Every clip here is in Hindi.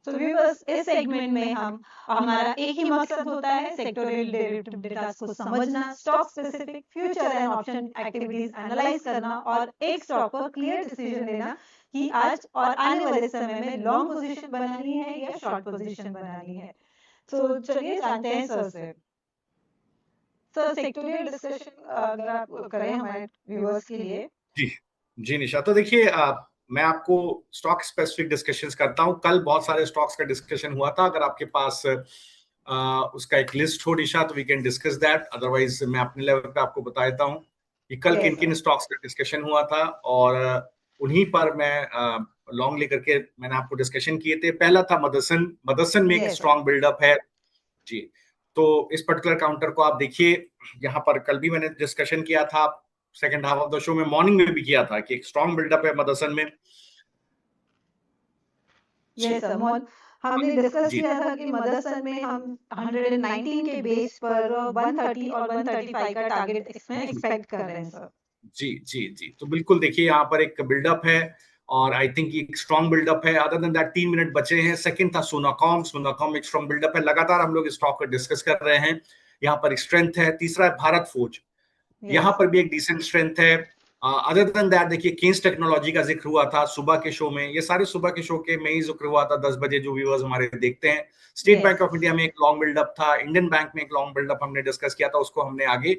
तो व्यूअर्स, इस सेगमेंट में हम हमारा एक ही मकसद होता है सेक्टोरियल डेरिवेटिव डेटा को समझना, stock specific future and option activities analyse करना और एक स्टॉक पर क्लियर डिसीजन लेना कि आज और आने वाले समय में लॉन्ग पोजीशन बनानी है या शॉर्ट पोजीशन बनानी है। तो चलिए जानते हैं सर से। सर, सेक्टोरियल डिस्कशन अगर आप करें हमारे व्यूअर्स के लिए। जी जी निशा, तो देखिए मैं आपको स्टॉक स्पेसिफिक डिस्कशंस करता हूं। कल बहुत सारे स्टॉक्स का डिस्कशन हुआ था। अगर आपके पास उसका एक लिस्ट हो निशा तो we can discuss that. Otherwise मैं अपने लेवल पे आपको बता देता हूं कि कल Yes, किन किन sir. स्टॉक्स का डिस्कशन हुआ था और उन्हीं पर मैं लॉन्ग लेकर के मैंने आपको डिस्कशन किए थे। पहला था मदरसन। मदरसन में एक Yes, sir. स्ट्रॉन्ग बिल्डअप है जी। तो इस पर्टिकुलर काउंटर को आप देखिए, यहाँ पर कल भी मैंने डिस्कशन किया था, second half of the show में मॉर्निंग में भी किया था कि एक स्ट्रॉन्ग बिल्डअप है मदरसन में। यस सर, हमने डिस्कस जी किया था कि मदरसन में हम 119 के बेस पर 130 और 135 का टारगेट इसमें एक्सपेक्ट कर रहे हैं सर। जी जी जी, तो बिल्कुल देखिए यहाँ पर एक बिल्डअप है और आई थिंक एक स्ट्रॉन्ग बिल्डअप है। अदर देन दैट 3 मिनट बचे हैं। सेकंड था सोनाकॉम। सोनाकॉम एक स्ट्रॉन्ग बिल्डअप है। लगातार हम लोग स्टॉक को डिस्कस कर रहे हैं, यहाँ पर एक स्ट्रेंथ है। तीसरा है भारत फोर्ज, यहाँ यस पर भी एक डिसेंट स्ट्रेंथ है। अदर देन दैट देखिए केन्स टेक्नोलॉजी का जिक्र हुआ था सुबह के शो में। ये सारे सुबह के शो के में ही जिक्र हुआ था 10 बजे, जो व्यूअर्स हमारे देखते हैं। State bank yes of India में एक लॉन्ग बिल्डअप था। इंडियन बैंक में एक लॉन्ग बिल्डअप हमने डिस्कस किया था, उसको हमने आगे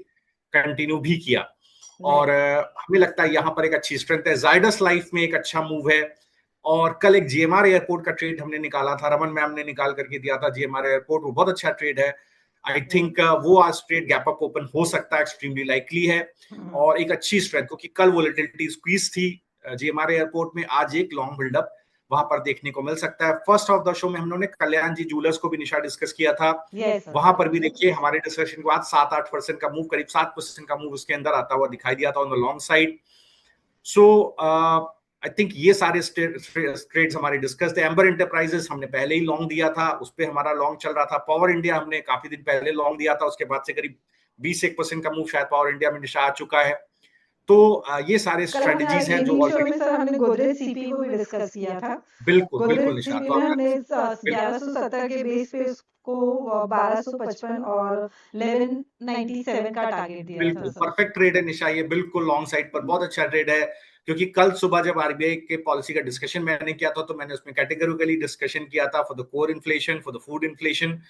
कंटिन्यू भी किया। और हमें लगता है यहाँ पर एक अच्छी स्ट्रेंथ है। जायडस लाइफ में एक अच्छा मूव है। और कल एक जीएमआर एयरपोर्ट का ट्रेड हमने निकाला था, रमन मैम ने निकाल करके दिया था जीएमआर एयरपोर्ट, वो बहुत अच्छा ट्रेड है। आई थिंक वो आज ट्रेड गैप अप ओपन हो सकता है, एक्सट्रीमली लाइकली है। और एक अच्छी स्ट्रेंथ, क्योंकि कल वोलेटिलिटी स्क्वीज थी जीएमआर एयरपोर्ट में, आज एक लॉन्ग बिल्डअप वहां पर देखने को मिल सकता है। फर्स्ट ऑफ द शो में हम लोगों ने कल्याण जी जूलर्स को भी निशा डिस्कस किया था। यस वहां पर भी देखिए हमारे डिस्कशन के बाद 7-8% का मूव, करीब 7% का मूव उसके अंदर आता हुआ दिखाई दिया था on the long side. So I think ये सारे ट्रेड्स हमारे डिस्कस थे। एम्बर एंटरप्राइजेस हमने पहले ही लॉन्ग दिया था, उस पर हमारा लॉन्ग चल रहा था। पावर इंडिया हमने काफी दिन पहले लॉन्ग दिया था, उसके बाद से करीब 20% का मूव शायद पावर इंडिया में निशा आ चुका है। तो ये सारे स्ट्रेटजीज हैं जो शो में सर हमने गोदरेज सीपी को भी डिस्कस किया था। बिल्कुल बिल्कुल गोदरेज निशा, सीपी तो में आपने हमने 1170 के बेस पे उसको 1255 और 1197 का टारगेट दिया था बिल्कुल सर। परफेक्ट ट्रेड है निशा, ये बिल्कुल लॉन्ग साइड पर बहुत अच्छा ट्रेड है। क्योंकि कल सुबह जब आरबीआई के पॉलिसी का डिस्कशन मैंने किया था, तो मैंने उसमें कैटेगोरिकली डिस्कशन किया था for the core inflation, for the food inflation.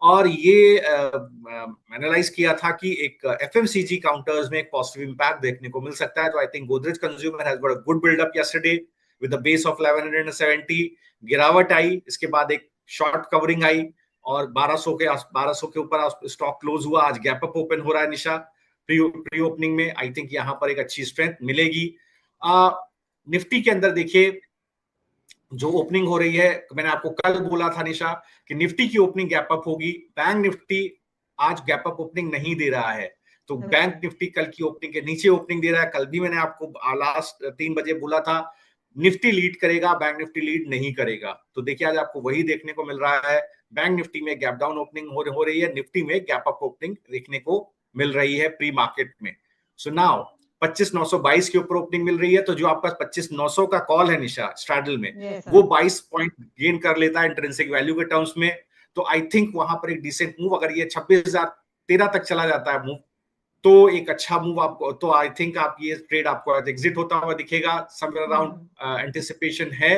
और ये एनालाइज किया था कि एक एफएमसीजी काउंटर्स में एक पॉजिटिव इंपैक्ट देखने को मिल सकता है। तो I think Godrej consumer has got a good buildup yesterday with the base of 1170। गिरावट आई, इसके बाद एक शॉर्ट कवरिंग आई और 1200 के ऊपर स्टॉक क्लोज हुआ। आज गैप अप ओपन हो रहा है निशा प्री ओपनिंग में। आई थिंक यहाँ पर एक अच्छी स्ट्रेंथ मिलेगी। निफ्टी के अंदर देखिए जो ओपनिंग हो रही है, मैंने आपको कल बोला था निशा कि निफ्टी की ओपनिंग गैप अप होगी। बैंक निफ्टी आज गैप अप ओपनिंग नहीं दे रहा है, तो बैंक निफ्टी कल की ओपनिंग के नीचे ओपनिंग दे रहा है। कल भी मैंने आपको लास्ट 3 बजे बोला था निफ्टी लीड करेगा, बैंक निफ्टी लीड नहीं करेगा। तो देखिए आज आपको वही देखने को मिल रहा है। बैंक निफ्टी में गैप डाउन ओपनिंग हो रही है, निफ्टी में गैप अप ओपनिंग देखने को मिल रही है प्री मार्केट में। सो नाउ 25,922 के ऊपर ओपनिंग मिल रही है, तो जो आपका 25,900 का कॉल है निशा स्ट्रैडल में, वो 22 पॉइंट गेन कर लेता है इंट्रिंसिक वैल्यू के टर्म्स में। तो आई थिंक वहां पर एक डिसेंट मूव, अगर ये 26,013 तक चला जाता है मूव, तो एक अच्छा मूव आपको, तो आई थिंक आप ये ट्रेड आपको एग्जिट होता हुआ दिखेगा। समवेयर अराउंड एंटिसिपेशन है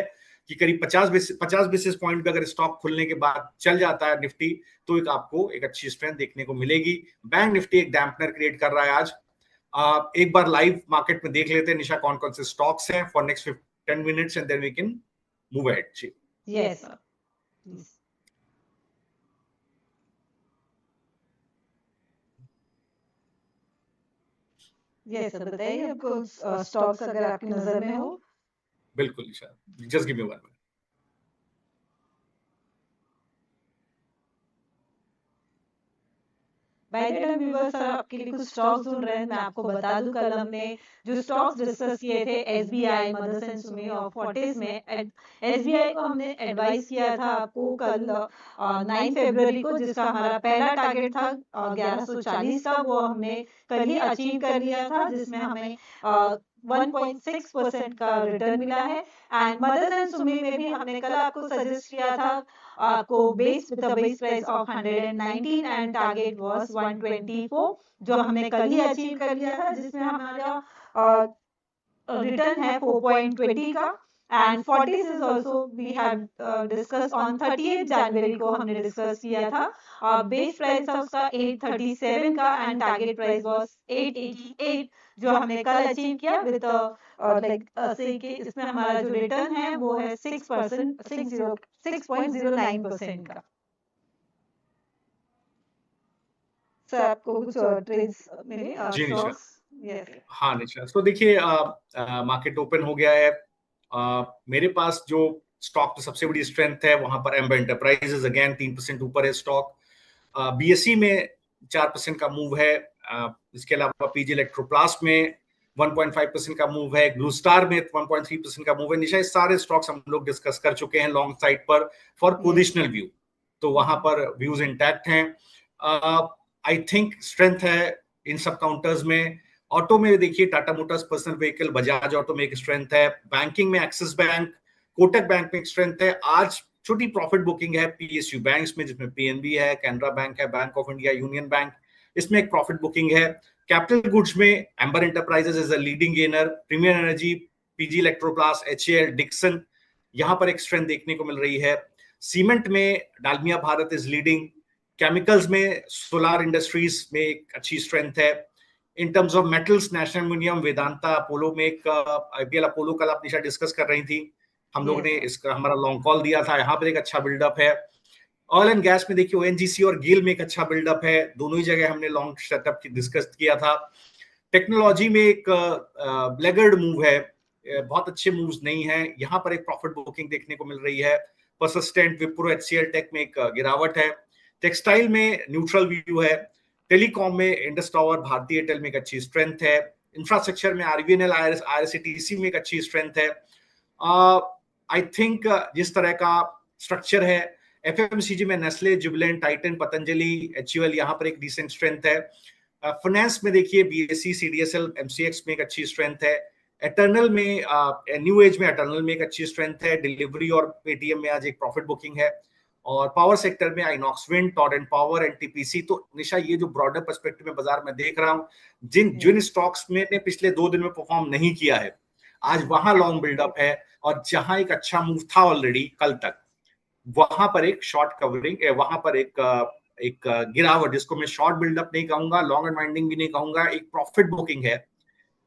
कि करीब 50 बेसिस पॉइंट पे अगर स्टॉक खुलने के बाद चल जाता है निफ्टी, तो एक आपको एक अच्छी स्ट्रेंथ देखने को मिलेगी। बैंक निफ्टी एक डैम्पनर क्रिएट कर रहा है आज। एक बार लाइव मार्केट में देख लेते हैं निशा कौन कौन से स्टॉक्स हैं for next 10 minutes and then we can move ahead. Yes sir, please. Yes sir, बताइए आपको स्टॉक्स अगर आपकी नजर में हो। बिल्कुल Nisha, just give me 1 minute. By the time viewers sir आपके लिए कुछ स्टॉक्स ढूंढ रहे हैं, मैं आपको बता दूं कल हमने जो स्टॉक्स डिस्कस किए थे एसबीआई, मदरसन सुमी और फोर्टिस में। एसबीआई को हमने एडवाइस किया था आपको कल 9 फरवरी को, जिसका हमारा पहला टारगेट था 1140 का, वो हमने कल ही अचीव कर लिया था, जिसमें हमें 1.6% का रिटर्न मिला है। एंड मदर्स एंड सुमी में भी हमने कल आपको सजेस्ट किया था आपको base with a base price of 119 and target was 124, जो हमने कल ही अचीव कर लिया था, जिसमें हमारा रिटर्न है 4.20 का। And Fortis is also we have discuss on 30 जनवरी को हमने डिस्कस किया था। बेस प्राइस था उसका 837 का एंड टारगेट प्राइस वाज 888, जो हमने कल अचीव किया विद लाइक से कि इसमें हमारा जो रिटर्न है वो है 6%, 6.09% का। सर आपको कुछ ट्रेड्स मिले जी निशा। स्टॉक्स? यस। हाँ निशा, तो देखिए मार्केट ओपन हो गया है। मेरे पास जो स्टॉक तो सबसे बड़ी स्ट्रेंथ है वहां पर एम्बर एंटरप्राइजेज अगेन 3% ऊपर है स्टॉक। बीएसई में 4% का मूव है। इसके अलावा पीजी इलेक्ट्रोप्लास्ट में 1.5% का मूव है। ग्लू स्टार में 1.3% का मूव है। निशा, इस सारे स्टॉक्स हम लोग डिस्कस कर चुके हैं लॉन्ग साइड पर फॉर पोजिशनल व्यू, तो वहां पर व्यूज इंटैक्ट हैं। आई थिंक स्ट्रेंथ है इन सब काउंटर्स में। ऑटो में देखिए Tata Motors personal vehicle, Bajaj auto में एक स्ट्रेंथ है। बैंकिंग में एक्सिस बैंक, कोटक बैंक में एक स्ट्रेंथ है। आज छोटी प्रॉफिट बुकिंग है पीएसयू बैंक्स में, जिसमें पीएनबी है, कैनरा बैंक है, bank of India, union bank, इसमें एक प्रॉफिट बुकिंग है। कैपिटल गुड्स में Amber enterprises is a leading gainer. Premier energy, PG electroplast, HAL, Dixon, यहां पर एक स्ट्रेंथ देखने को मिल रही है। सीमेंट में Dalmia Bharat is leading. Chemicals में सोलार इंडस्ट्रीज में एक अच्छी स्ट्रेंथ है। In terms of metals, national aluminium, Vedanta, Apollo में एक आईपीएल अपोलो कल आप निशा डिस्कस कर रही थी, हम लोगों ने इसका हमारा लॉन्ग कॉल दिया था, यहाँ पर एक अच्छा बिल्डअप है। ऑयल एंड गैस में देखिए ओएनजीसी और गेल में एक अच्छा बिल्डअप है, दोनों ही जगह हमने लॉन्ग सेटअप की डिस्कस किया था। टेक्नोलॉजी में एक ब्लैगर्ड मूव है, बहुत अच्छे मूव्स नहीं है, यहाँ पर एक प्रॉफिट बुकिंग देखने को मिल रही है। परसिस्टेंट, विप्रो, एचसीएल टेक में एक गिरावट है। टेक्सटाइल में न्यूट्रल व्यू है। टेलीकॉम में इंडस टावर, भारतीय एयरटेल में एक अच्छी स्ट्रेंथ है। इंफ्रास्ट्रक्चर में आरबीएनएल, आईआरसीटीसी में एक अच्छी स्ट्रेंथ है। आई थिंक जिस तरह का स्ट्रक्चर है, एफएमसीजी में Nestle, Jubilant, Titan, Patanjali, HUL, यहाँ पर एक डिसेंट स्ट्रेंथ है। फाइनेंस में देखिए बीएसई, सीडीएसएल, एमसीएक्स में एक अच्छी स्ट्रेंथ है। एटर्नल में न्यू एज में एटर्नल में एक अच्छी स्ट्रेंथ है। डिलीवरी और पेटीएम में आज एक प्रॉफिट बुकिंग है। और पावर सेक्टर में INOX wind, torrent power, NTPC. तो निशा, ये जो ब्रॉडर पर्सपेक्टिव में बाजार में देख रहा हूँ, जिन स्टॉक्स में ने पिछले 2 दिन में परफॉर्म नहीं किया है, आज वहां लॉन्ग बिल्डअप है। और जहां एक अच्छा मूव था ऑलरेडी कल तक, वहां पर एक शॉर्ट कवरिंग, वहां पर एक गिरावट, जिसको मैं शॉर्ट बिल्डअप नहीं कहूंगा, लॉन्ग अनवाइंडिंग भी नहीं कहूंगा, एक प्रॉफिट बुकिंग है,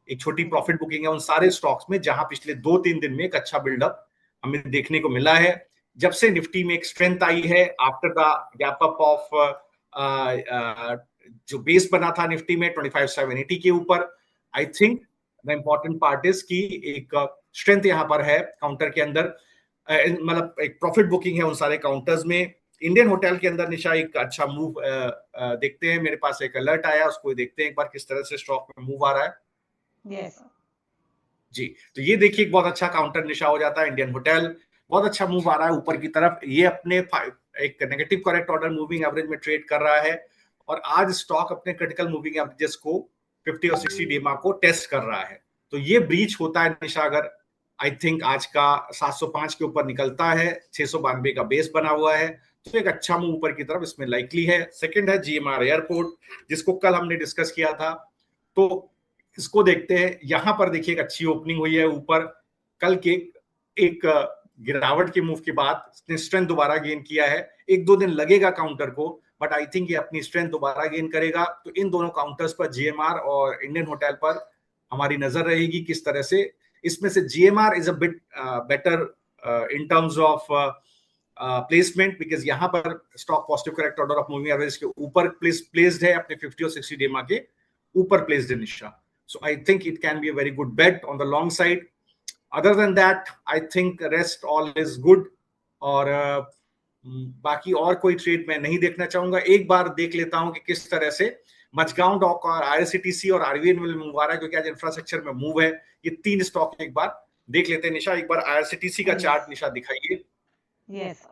एक छोटी प्रॉफिट बुकिंग है उन सारे स्टॉक्स में जहां पिछले 2-3 दिन में एक अच्छा बिल्डअप हमें देखने को मिला है। जब से निफ्टी में एक स्ट्रेंथ आई है after the gap up of जो बेस बना था निफ्टी में 25,780 के ऊपर, I think the important part is की एक स्ट्रेंथ यहां पर है काउंटर के अंदर, मतलब एक प्रॉफिट बुकिंग है उन सारे काउंटर्स में। इंडियन होटल के अंदर निशा एक अच्छा मूव देखते हैं, मेरे पास एक अलर्ट आया, उसको देखते हैं एक बार किस तरह से स्टॉक में मूव आ रहा है। यस जी, तो ये देखिए एक बहुत अच्छा काउंटर निशा हो जाता है। इंडियन होटल बहुत अच्छा मूव आ रहा है ऊपर की तरफ, ये अपने एक negative correct order moving average में ट्रेड कर रहा है। और आज स्टॉक अपने क्रिटिकल मूविंग एवरेजेस को 50 और 60 डे को टेस्ट कर रहा है। तो ये ब्रीच होता है निशा, अगर आई थिंक आज का 705 के ऊपर निकलता है, 692 का बेस बना हुआ है, तो एक अच्छा मूव ऊपर की तरफ इसमें लाइकली है। सेकंड है जीएमआर एयरपोर्ट, जिसको कल हमने डिस्कस किया था, तो इसको देखते हैं। यहां पर देखिए एक अच्छी ओपनिंग हुई है ऊपर, कल के एक गिरावट के मूव के बाद इसने स्ट्रेंथ दोबारा गेन किया है। 1-2 दिन लगेगा काउंटर को, बट आई थिंक ये अपनी स्ट्रेंथ दोबारा गेन करेगा। तो इन दोनों काउंटर्स पर, जीएमआर और इंडियन होटल पर, हमारी नजर रहेगी किस तरह से। इसमें से GMR is a bit better in terms of placement, because यहां पर stock positive correct order of moving average के ऊपर प्लेस्ड है, अपने 50 और 60 डे के ऊपर प्लेस्ड है निशा। So I think it can be a very good bet on the long side. Other than that, I think rest all is good. और बाकी और कोई ट्रेड मैं नहीं देखना चाहूंगा। एक बार देख लेता हूं कि किस तरह से मजगांव डॉक और आईआरसीटीसी और आरबीएन में मूव आ रहा है, क्योंकि आज इंफ्रास्ट्रक्चर में मूव है। ये 3 स्टॉक एक बार देख लेते हैं निशा। एक बार आईआरसीटीसी का चार्ट निशा दिखाइए। यस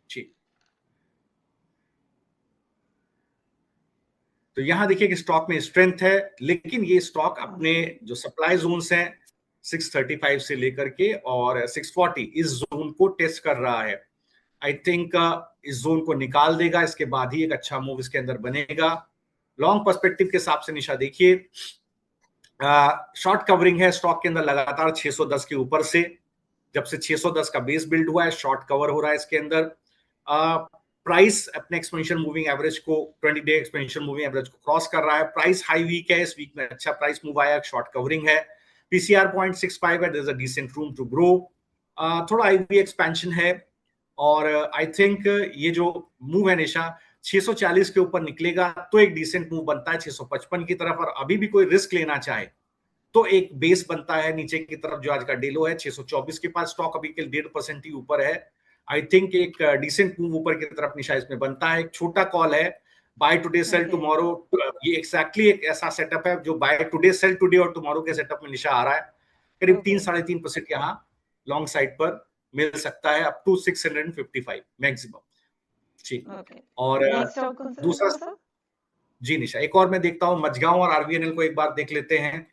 जी, तो यहाँ देखिए कि स्टॉक में स्ट्रेंथ है, लेकिन ये स्टॉक अपने जो सप्लाई जोन्स हैं 635 से लेकर के और 640 इस जोन को टेस्ट कर रहा है। आई थिंक इस जोन को निकाल देगा, इसके बाद ही एक अच्छा मूव इसके अंदर बनेगा। लॉन्ग पर्सपेक्टिव के हिसाब से निशा देखिए, शॉर्ट कवरिंग है स्टॉक के अंदर लगातार 610 के ऊपर से, जब से 610 का बेस बिल्ड हुआ है शॉर्ट कवर हो रहा है इसके अंदर। प्राइस अपने एक्सपेंशन मूविंग एवरेज को 20 डे एक्सपेंशन मूविंग एवरेज को क्रॉस कर रहा है। प्राइस हाई वीक है, इस वीक में अच्छा प्राइस मूव आया, शॉर्ट कवरिंग है। पीसीआर 0.65 है, there is a decent room to grow. थोड़ा आईवी एक्सपेंशन है और आई थिंक ये जो मूव है निशा 640 के ऊपर निकलेगा तो एक डिसेंट मूव बनता है 655 की तरफ, और अभी भी कोई रिस्क लेना चाहे तो एक बेस बनता है नीचे की तरफ जो आज का डेलो है 624 के पास। स्टॉक अभी के 1.5% ही ऊपर है। आई थिंक एक डिसेंट मूव ऊपर की तरफ निशा इसमें बनता है। एक छोटा कॉल है बाय टुडे सेल टुमारो, ये एक्जैक्टली एक ऐसा सेटअप है जो बाय टुडे सेल टुडे और टुमारो के सेटअप में निशा आ रहा है। करीब 3-3.5% यहाँ लॉन्ग साइड पर मिल सकता है, अप टू 655 मैक्सिमम। ठीक, और दूसरा जी निशा एक और मैं देखता हूँ मझगांव और आरवीएनएल को एक बार देख लेते हैं।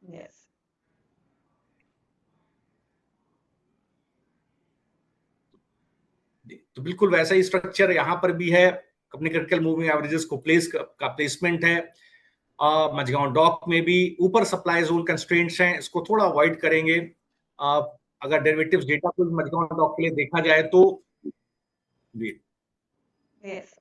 Yes. तो बिल्कुल वैसा ही स्ट्रक्चर यहाँ पर भी है, अपने क्रिटिकल मूविंग एवरेजेस को प्लेस का प्लेसमेंट है। मझगांव डॉक में भी ऊपर सप्लाई जोन कंस्ट्रेंट्स हैं, इसको थोड़ा अवॉइड करेंगे। अगर डेरिवेटिव्स डेटा को मझगांव डॉक के लिए देखा जाए तो जी Yes.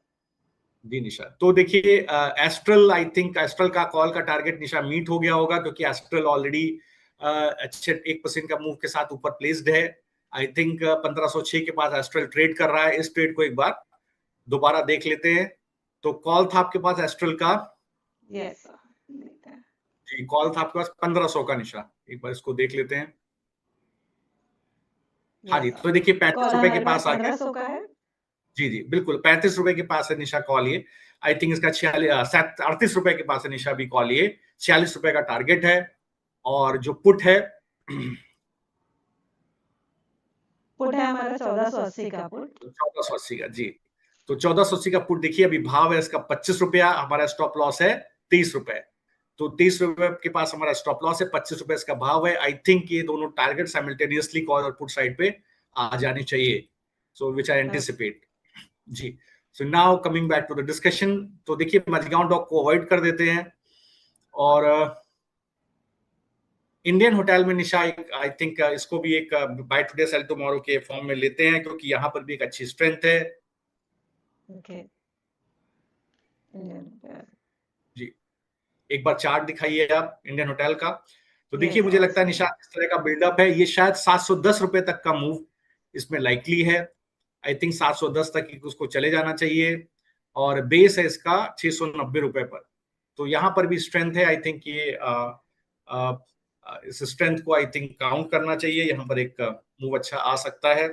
जी निशा, तो देखिए एस्ट्रल, आई थिंक एस्ट्रल का कॉल का टारगेट निशा मीट हो गया होगा, क्योंकि एस्ट्रल ऑलरेडी अच्छे 1% का मूव के साथ ऊपर प्लेस्ड है। आई थिंक 1506 के पास एस्ट्रल ट्रेड कर रहा है। इस ट्रेड को एक बार दोबारा देख लेते हैं। तो कॉल था आपके पास एस्ट्रल का? Yes. जी, कॉल था आपके पास 1500 का निशा, एक बार इसको देख लेते हैं। हाँ जी, तो देखिए 35 रुपए के पास आ गया। जी जी बिल्कुल 35 रुपए के पास है निशा कॉल ये। आई थिंक इसका 38 रुपए के पास है निशा भी कॉल ये। 46 रुपए का टारगेट है। और जो पुट है हमारा 1480 का पुट। 1480 का जी। तो 1480 का पुट देखिए अभी भाव है इसका 25 रुपया, हमारा स्टॉप लॉस है 30 रुपए। तो 30 रुपए के पास हमारा स्टॉप लॉस है, 25 रुपए इसका भाव है। आई थिंक ये दोनों टारगेट साइमल्टेनियसली कॉल और पुट साइड पे आ जानी चाहिए, सो विच आई एंटिसिपेट। जी, so now coming back to the discussion. तो देखिए मझगांव डॉक को अवॉइड कर देते हैं और इंडियन होटल में निशा आई थिंक इसको भी एक बाय टुडे सेल टुमारो के फॉर्म में लेते हैं, क्योंकि यहाँ पर भी एक अच्छी स्ट्रेंथ है। जी, एक बार चार्ट दिखाइए आप इंडियन होटल का। तो देखिए मुझे लगता है निशा इस तरह का बिल्डअप है, ये शायद 710 रुपए तक का मूव इसमें लाइकली है। आई थिंक 710 तक उसको चले जाना चाहिए और बेस है इसका 690 रुपए पर। तो यहाँ पर भी स्ट्रेंथ है। आई थिंक ये इस स्ट्रेंथ को आई थिंक काउंट करना चाहिए, यहाँ पर एक मूव अच्छा आ सकता है।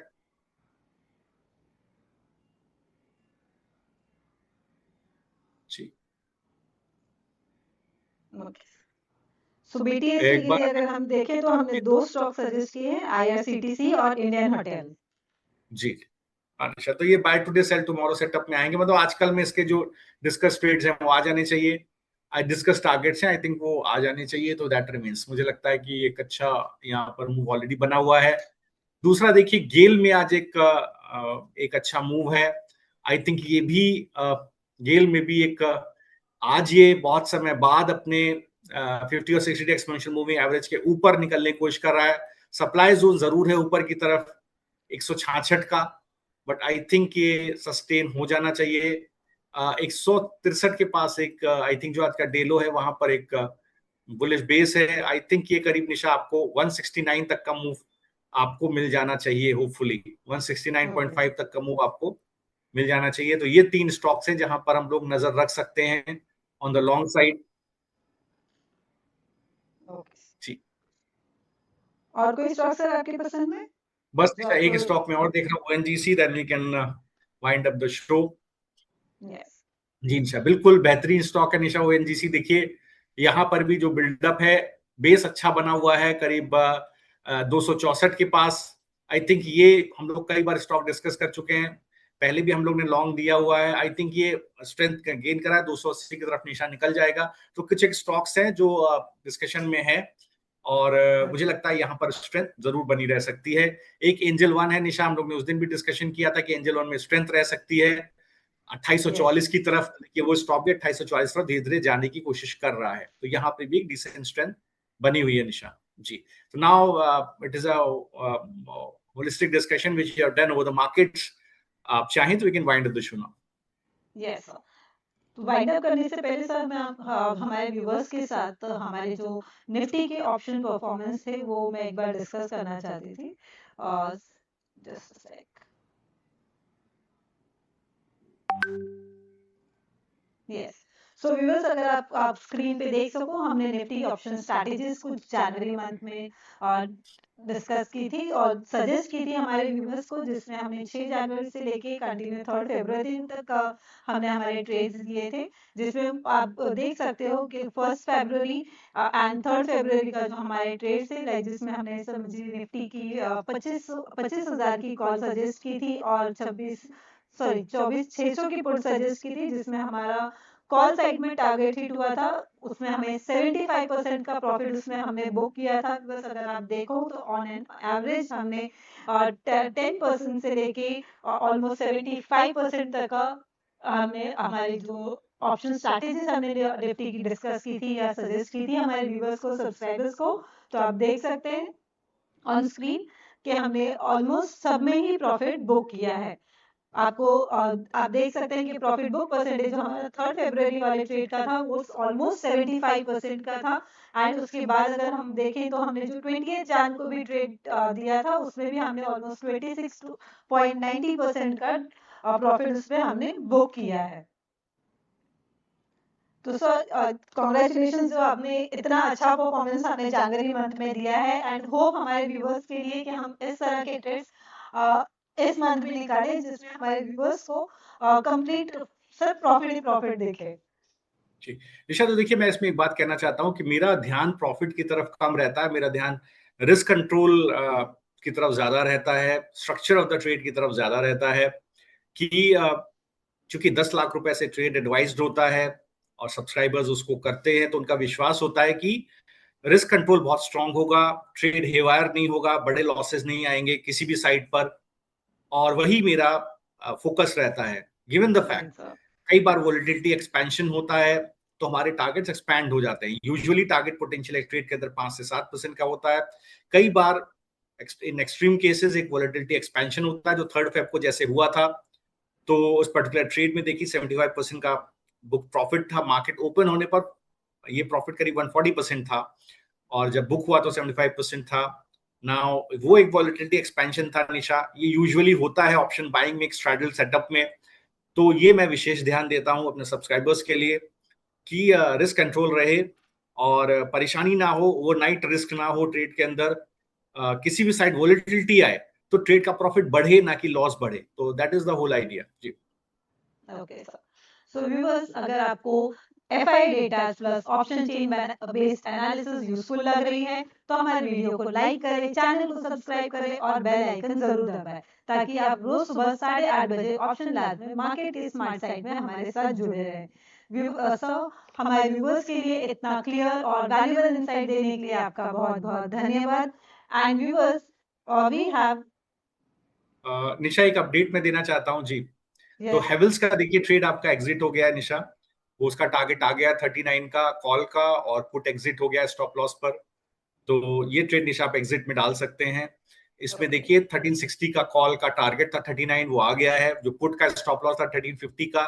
जी, सो बीटीएस के लिए अगर हम देखें तो हमने दो स्टॉक सजेस्ट किए हैं, आईआरसीटीसी और इंडियन होटल। जी अच्छा, तो ये buy today sell tomorrow setup में आएंगे, मतलब आजकल में इसके जो डिस्कस ट्रेड्स हैं वो आ जाने चाहिए। आई डिस्कस टारगेट्स हैं, आई थिंक वो आ जाने चाहिए। तो दैट रिमींस मुझे लगता है कि एक अच्छा यहाँ पर मूव ऑलरेडी बना हुआ है। दूसरा देखिए गेल में आज एक अच्छा मूव है। आई थिंक ये भी गेल में भी एक आज ये बहुत समय बाद अपने 50 और 60 डे एक्सपोनेंशियल मूविंग एवरेज के ऊपर निकलने की कोशिश कर रहा है। सप्लाई जोन जरूर है ऊपर की तरफ 166 का, बट आई थिंक ये सस्टेन हो जाना चाहिए। 163 के पास एक आई थिंक जो आज का डेलो है वहां पर एक बुलिश बेस है। आई थिंक ये करीब निशा आपको 169 तक का मूव आपको मिल जाना चाहिए, होपफुली 169.5 तक का मूव आपको मिल जाना चाहिए। तो ये तीन स्टॉक्स हैं जहां पर हम लोग नजर रख सकते हैं ऑन द लॉन्ग साइड। जी, और कोई स्टॉक सर आपके पसंद में? बस निशा एक स्टॉक में और देख रहा हूँ ONGC, then we can wind up the show. जी निशा बिल्कुल बेहतरीन स्टॉक है निशा ओएनजीसी। देखिए यहाँ पर भी जो बिल्डअप है, बेस अच्छा बना हुआ है करीब 264 के पास। आई थिंक ये हम लोग कई बार स्टॉक डिस्कस कर चुके हैं। पहले भी हम लोग ने लॉन्ग दिया हुआ है। आई थिंक ये स्ट्रेंथ गेन करा है, 280 की तरफ निशान निकल जाएगा। तो कुछ एक स्टॉक्स हैं जो डिस्कशन में है और मुझे लगता है यहाँ पर स्ट्रेंथ जरूर बनी रह सकती है। एक एंजल वन है निशा, हम लोग ने उस दिन भी डिस्कशन किया था कि एंजल वन में स्ट्रेंथ रह सकती है 2844 की तरफ, कि वो स्टॉक भी 2844 तरफ धीरे धीरे जाने की कोशिश कर रहा है। तो यहाँ पे भी एक डिसेंट स्ट्रेंथ बनी हुई है निशा जी। तो now it is a holistic discussion which you have done over the markets. आप चाहें तो we can wind up the show now. Yes sir. तो वाइंड अप करने से पहले सर मैं हमारे व्यूवर्स के साथ हमारे जो निफ्टी के ऑप्शन परफॉर्मेंस थे वो मैं एक बार डिस्कस करना चाहती थी। जस्ट सेक। यस, सो व्यूअर्स अगर आप स्क्रीन पे देख सको, हमने निफ्टी ऑप्शन स्ट्रैटेजीज कुछ जनवरी मंथ में डिस्कस की थी और सजेस्ट की थी हमारे व्यूअर्स को, जिसमें हमने 6 जनवरी से लेके कंटिन्यू 3 फरवरी तक हमने हमारे ट्रेड्स लिए थे, जिसमें आप देख सकते हो कि 1 फरवरी एंड 3 फरवरी का जो हमारे ट्रेड्स थे, लाइक जिसमें हमने समझी निफ्टी की 25,000 की कॉल सजेस्ट की थी और 24,600 की पुट सजेस्ट की थी, जिसमें हमारा कॉल साइड में टारगेट हिट हुआ था। उसमें हमें 75% का प्रॉफिट उसमें हमने बुक किया था। बस अगर आप देखो तो ऑन एन एवरेज हमने 10% से लेके ऑलमोस्ट 75% तक का हमने हमारी जो ऑप्शन स्ट्रैटेजीज हमने निफ्टी की डिस्कस की थी या सजेस्ट की थी हमारे व्यूअर्स को, सब्सक्राइबर्स को, तो आप देख सकते हैं ऑन स्क्रीन कि हमने ऑलमोस्ट सब में ही प्रॉफिट बुक किया है। आपको आप देख सकते हैं कि प्रॉफिट बुक परसेंटेज जो हमारा 3 फरवरी वाले ट्रेड का था वो ऑलमोस्ट 75% का था। एंड उसके बाद अगर हम देखें तो हमने जो 28 जान को भी ट्रेड दिया था उसमें भी हमने ऑलमोस्ट 26.90% का प्रॉफिट उसमें हमने बुक किया है। तो सर कॉन्ग्रेचुलेशन जो आपने इतना अच्छा परफॉर्मेंस हमने जनवरी मंथ में दिया है, एंड होप हमारे व्यूअर्स के लिए कि हम इस तरह के ट्रेड्स इस मंथ भी निकालें जिसमें हमारे व्यूअर्स को कंप्लीट सर प्रॉफिट ही प्रॉफिट दिखे। जी निशा, तो देखिए मैं इसमें एक बात कहना चाहता हूँ कि मेरा ध्यान प्रॉफिट की तरफ कम रहता है, मेरा ध्यान रिस्क कंट्रोल की तरफ ज्यादा रहता है, स्ट्रक्चर ऑफ द ट्रेड की तरफ ज्यादा रहता है। कि चूंकि 10 लाख रुपए से ट्रेड एडवाइज्ड होता है और सब्सक्राइबर्स उसको करते हैं, तो उनका विश्वास होता है कि रिस्क कंट्रोल बहुत स्ट्रांग होगा, ट्रेड हेवायर नहीं होगा, बड़े लॉसेस नहीं आएंगे किसी भी साइड पर। और वही मेरा फोकस रहता है, गिवन द फैक्ट कई बार वोलेटिलिटी एक्सपेंशन होता है तो हमारे टारगेट्स एक्सपैंड हो जाते हैं। यूजुअली टारगेट पोटेंशियल एक ट्रेड के अंदर 5 से 7% का होता है। कई बार इन एक्सट्रीम केसेस एक वोलेटिलिटी एक्सपेंशन होता है, जो 3 फेब को जैसे हुआ था। तो उस पर्टिकुलर ट्रेड में देखिए 75% का बुक प्रॉफिट था, मार्केट ओपन होने पर ये प्रॉफिट करीब 140% था और जब बुक हुआ तो 75% था। नाउ वो एक वॉलेटिलिटी एक्सपेंशन था निशा, ये यूजुअली होता है ऑप्शन बाइंग में, एक स्ट्रैडल सेटअप में। तो ये मैं विशेष ध्यान देता हूं अपने सब्सक्राइबर्स के लिए कि रिस्क कंट्रोल रहे और परेशानी ना हो, ओवरनाइट रिस्क ना हो ट्रेड के अंदर। किसी भी साइड वॉलेटिलिटी आए तो ट्रेड का प्रॉफिट बढ़े ना कि लॉस बढ़े। तो that is the whole idea जी। ओके सर, सो व्यूअर्स अगर आपको FI data plus option chain based analysis useful लग रही है तो हमारे वीडियो को लाइक करें, चैनल को सब्सक्राइब करें और बेल आइकन जरूर दबाएं, ताकि आप रोज सुबह 8:30 बजे ऑप्शन लैब में मार्केट के स्मार्ट साइड में हमारे साथ जुड़े रहें। सर हमारे व्यूअर्स के लिए इतना क्लियर और वैल्यूएबल इंसाइट देने के लिए आपका बहुत बहुत धन्यवाद। एंड व्यूअर्स वी हैव निशा एक अपडेट मैं देना चाहता हूँ जी। तो हेवल्स का देखिए ट्रेड आपका एग्जिट हो गया है निशा, वो उसका टारगेट आ गया 39 का कॉल का और पुट एग्जिट हो गया स्टॉप लॉस पर। तो ये ट्रेड निशा आप एग्जिट में डाल सकते हैं। इसमें देखिए 1360 का कॉल का टारगेट था 39, वो आ गया है। जो पुट का स्टॉप लॉस था 1350 का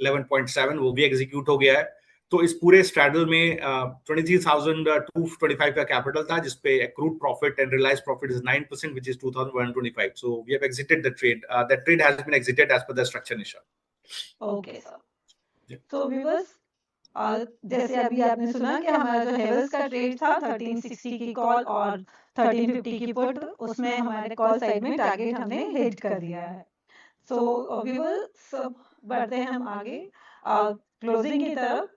11.7, वो भी एग्जीक्यूट हो गया है। तो इस पूरे स्ट्रैडल में 23,225 का कैपिटल था, जिसपे accrued profit and realized profit is 9%, which is 2,125. So we have exited the trade. That trade has been exited as per the structure, Nisha. Okay sir. तो व्यूअर्स जैसे अभी आपने सुना कि हमारा जो हेवल्स का ट्रेड था 1360 की कॉल और 1350 की पुट, उसमें हमारे कॉल साइड में टारगेट हमने हिट कर दिया है। सो व्यूअर्स बढ़ते हैं हम आगे क्लोजिंग की तरफ।